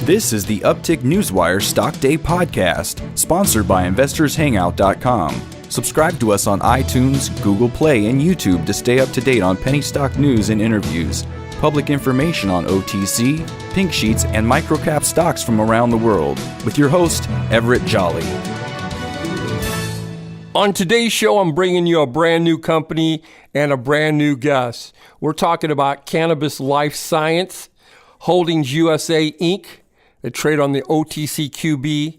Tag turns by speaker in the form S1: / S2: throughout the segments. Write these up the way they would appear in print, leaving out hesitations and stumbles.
S1: This is the Uptick Newswire Stock Day podcast, sponsored by InvestorsHangout.com. Subscribe to us on iTunes, Google Play, and YouTube to stay up to date on penny stock news and interviews, public information on OTC, pink sheets, and microcap stocks from around the world, with your host, Everett Jolly.
S2: On today's show, I'm bringing you a brand new company and a brand new guest. We're talking about Cannabis Life Science Holdings USA, Inc. They trade on the OTCQB,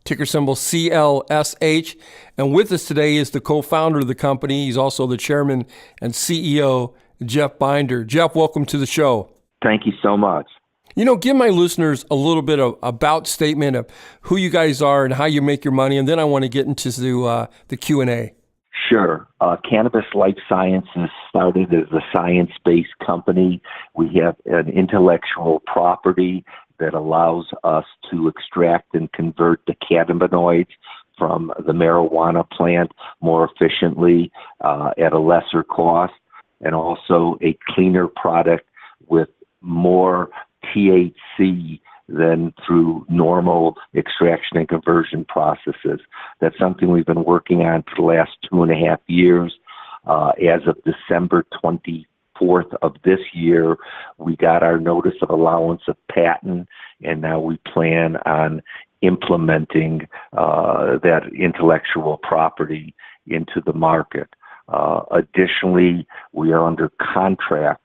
S2: ticker symbol CLSH. And with us today is the co-founder of the company. He's also the chairman and CEO, Jeff Binder. Jeff, welcome to the show.
S3: Thank you so much.
S2: You know, give my listeners a little bit of about statement of who you guys are and how you make your money, and then I want to get into the Q&A.
S3: Sure. Cannabis Life Sciences started as a science-based company. We have an intellectual property that allows us to extract and convert the cannabinoids from the marijuana plant more efficiently at a lesser cost, and also a cleaner product with more THC than through normal extraction and conversion processes. That's something we've been working on for the last 2.5 years. As of December 24th of this year, we got our notice of allowance of patent, and now we plan on implementing that intellectual property into the market. Additionally, we are under contract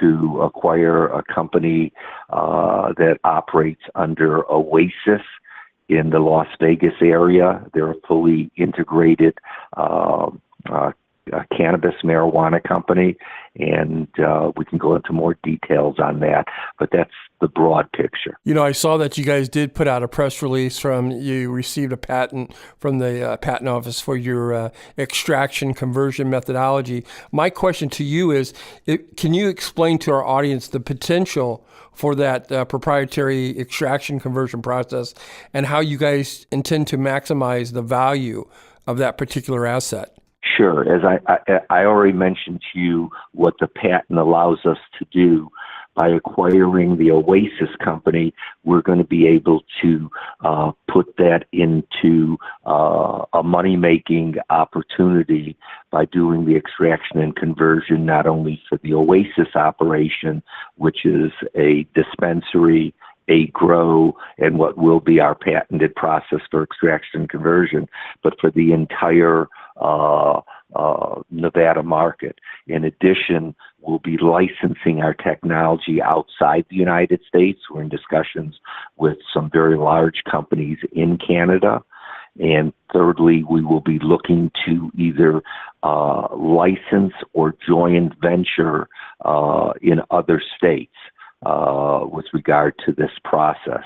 S3: to acquire a company that operates under Oasis in the Las Vegas area. They're a fully integrated cannabis marijuana company, and we can go into more details on that, but that's the broad picture.
S2: You know, I saw that you guys did put out a press release you received a patent from the patent office for your extraction conversion methodology. My question to you is, can you explain to our audience the potential for that proprietary extraction conversion process and how you guys intend to maximize the value of that particular asset?
S3: Sure. As I already mentioned to you what the patent allows us to do. By acquiring the Oasis company, we're going to be able to put that into a money-making opportunity by doing the extraction and conversion, not only for the Oasis operation, which is a dispensary, a grow, and what will be our patented process for extraction and conversion, but for the entire Nevada market. In addition, we'll be licensing our technology outside the United States. We're in discussions with some very large companies in Canada. And thirdly, we will be looking to either license or joint venture in other states with regard to this process.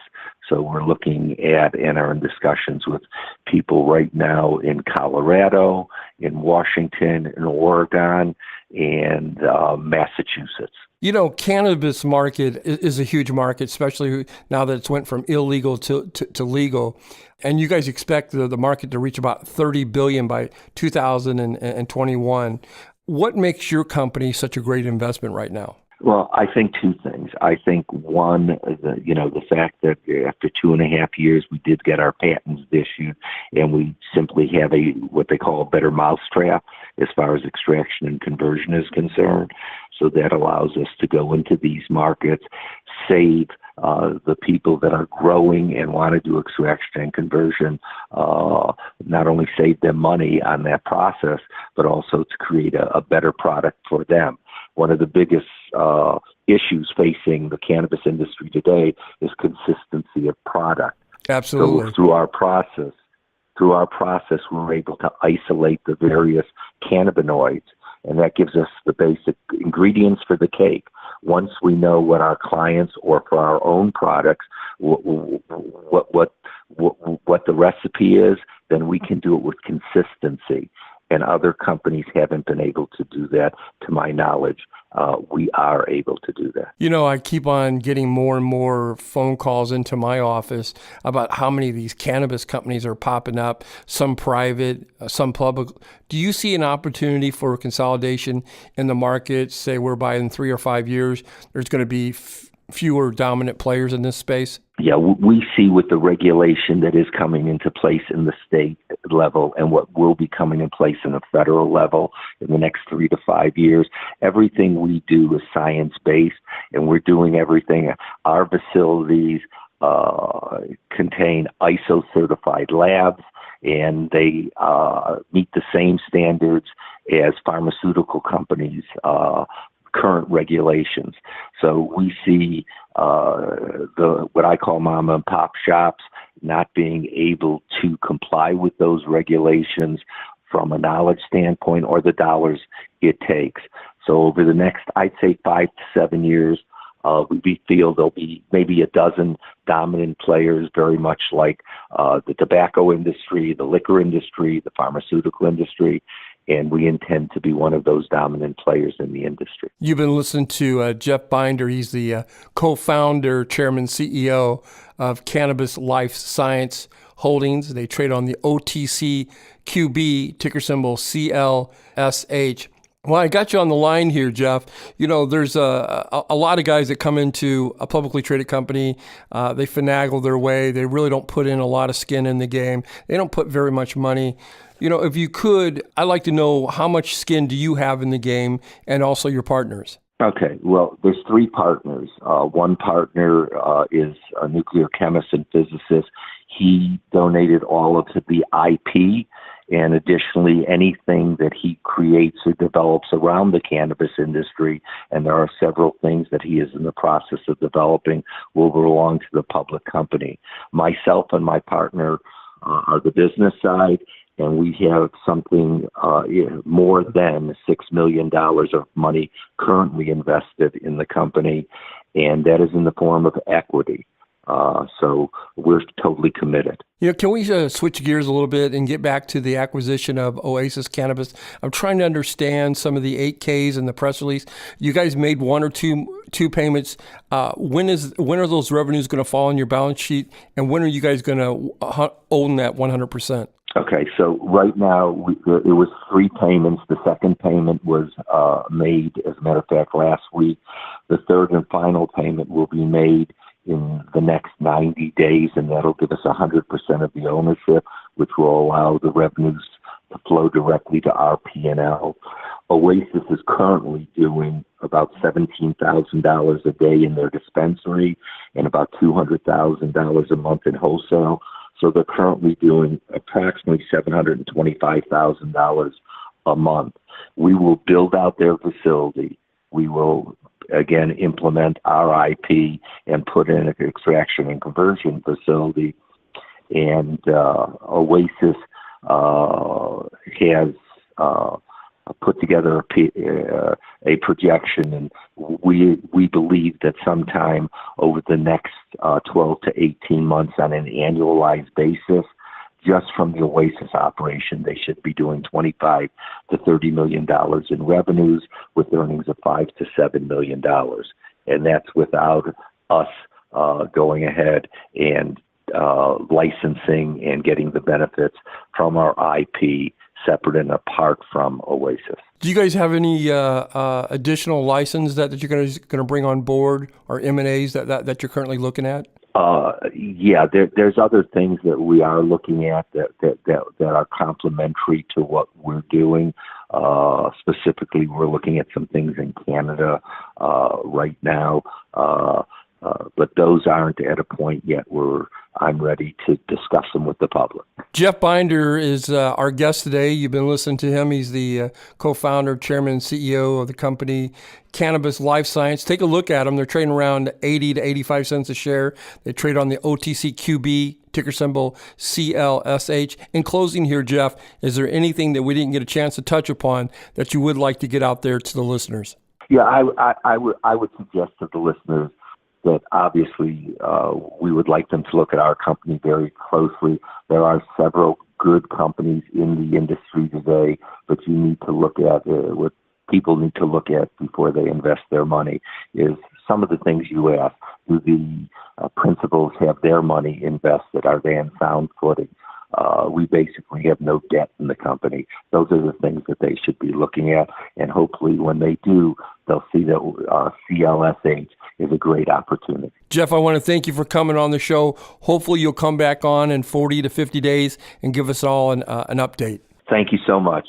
S3: So we're looking at and are in discussions with people right now in Colorado, in Washington, in Oregon, and Massachusetts.
S2: You know, cannabis market is a huge market, especially now that it's went from illegal to legal. And you guys expect the market to reach about $30 billion by 2021. What makes your company such a great investment right now?
S3: Well, I think two things. I think one, the fact that after 2.5 years, we did get our patents issued, and we simply have what they call a better mousetrap as far as extraction and conversion is concerned. So that allows us to go into these markets, save the people that are growing and want to do extraction and conversion, not only save them money on that process, but also to create a better product for them. One of the biggest issues facing the cannabis industry today is consistency of product.
S2: Absolutely.
S3: So through our process, we're able to isolate the various cannabinoids, and that gives us the basic ingredients for the cake. Once we know what our clients, or for our own products, what the recipe is, then we can do it with consistency. And other companies haven't been able to do that, to my knowledge. We are able to do that.
S2: You know, I keep on getting more and more phone calls into my office about how many of these cannabis companies are popping up, some private, some public. Do you see an opportunity for consolidation in the market? Say whereby in 3 or 5 years, there's going to be fewer dominant players in this space?
S3: Yeah, we see with the regulation that is coming into place in the state level and what will be coming in place in the federal level in the next 3 to 5 years, everything we do is science-based, and we're doing everything. Our facilities contain ISO-certified labs, and they meet the same standards as pharmaceutical companies' current regulations. So we see the what I call mom and pop shops not being able to comply with those regulations from a knowledge standpoint or the dollars it takes. So over the next, I'd say 5 to 7 years, we feel there'll be maybe a dozen dominant players, very much like the tobacco industry, the liquor industry, the pharmaceutical industry, and we intend to be one of those dominant players in the industry.
S2: You've been listening to Jeff Binder. He's the co-founder, chairman, CEO of Cannabis Life Science Holdings. They trade on the OTCQB, ticker symbol CLSH. Well, I got you on the line here, Jeff. You know, there's a lot of guys that come into a publicly traded company. They finagle their way. They really don't put in a lot of skin in the game. They don't put very much money. You know, if you could, I'd like to know how much skin do you have in the game and also your partners?
S3: Okay, well, there's 3 partners. One partner is a nuclear chemist and physicist. He donated all of the IP, and additionally, anything that he creates or develops around the cannabis industry, and there are several things that he is in the process of developing, will belong to the public company. Myself and my partner are the business side, and we have something more than $6 million of money currently invested in the company, and that is in the form of equity. So we're totally committed.
S2: You know, can we switch gears a little bit and get back to the acquisition of Oasis Cannabis? I'm trying to understand some of the 8Ks and the press release. You guys made 1 or 2 payments. When are those revenues going to fall on your balance sheet, and when are you guys going to own that 100%?
S3: Okay, so right now it was 3 payments. The second payment was made, as a matter of fact, last week. The third and final payment will be made in the next 90 days, and that'll give us 100% of the ownership, which will allow the revenues to flow directly to our P&L. Oasis is currently doing about $17,000 a day in their dispensary and about $200,000 a month in wholesale. So they're currently doing approximately $725,000 a month. We will build out their facility. We will, again, implement our IP and put in an extraction and conversion facility. And Oasis has put together a projection, and we believe that sometime over the next 12 to 18 months on an annualized basis, just from the Oasis operation, they should be doing $25 to $30 million in revenues with earnings of $5 to $7 million. And that's without us going ahead and licensing and getting the benefits from our IP separate and apart from Oasis.
S2: Do you guys have any additional license that you're going to bring on board, or M&As that you're currently looking at?
S3: Yeah, there's other things that we are looking at that are complementary to what we're doing. Specifically, we're looking at some things in Canada right now, but those aren't at a point yet where I'm ready to discuss them with the public.
S2: Jeff Binder is our guest today. You've been listening to him. He's the co-founder, chairman, and CEO of the company Cannabis Life Science. Take a look at them. They're trading around 80 to 85 cents a share. They trade on the OTCQB, ticker symbol CLSH. In closing here, Jeff, is there anything that we didn't get a chance to touch upon that you would like to get out there to the listeners?
S3: Yeah, I would suggest to the listeners that obviously we would like them to look at our company very closely. There are several good companies in the industry today, but you need to look at what people need to look at before they invest their money is some of the things you asked. Do the principals have their money invested? Are they in sound footing? we basically have no debt in the company. Those are the things that they should be looking at, and hopefully when they do, they'll see that CLSH is a great opportunity.
S2: Jeff, I want to thank you for coming on the show. Hopefully you'll come back on in 40 to 50 days and give us all an update.
S3: Thank you so much.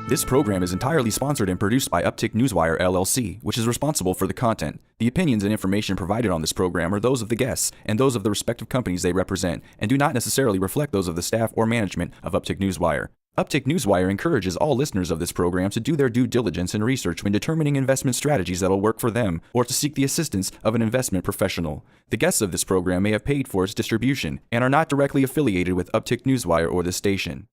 S1: This program is entirely sponsored and produced by Uptick Newswire LLC, which is responsible for the content. The opinions and information provided on this program are those of the guests and those of the respective companies they represent, and do not necessarily reflect those of the staff or management of Uptick Newswire. Uptick Newswire encourages all listeners of this program to do their due diligence and research when determining investment strategies that will work for them, or to seek the assistance of an investment professional. The guests of this program may have paid for its distribution and are not directly affiliated with Uptick Newswire or this station.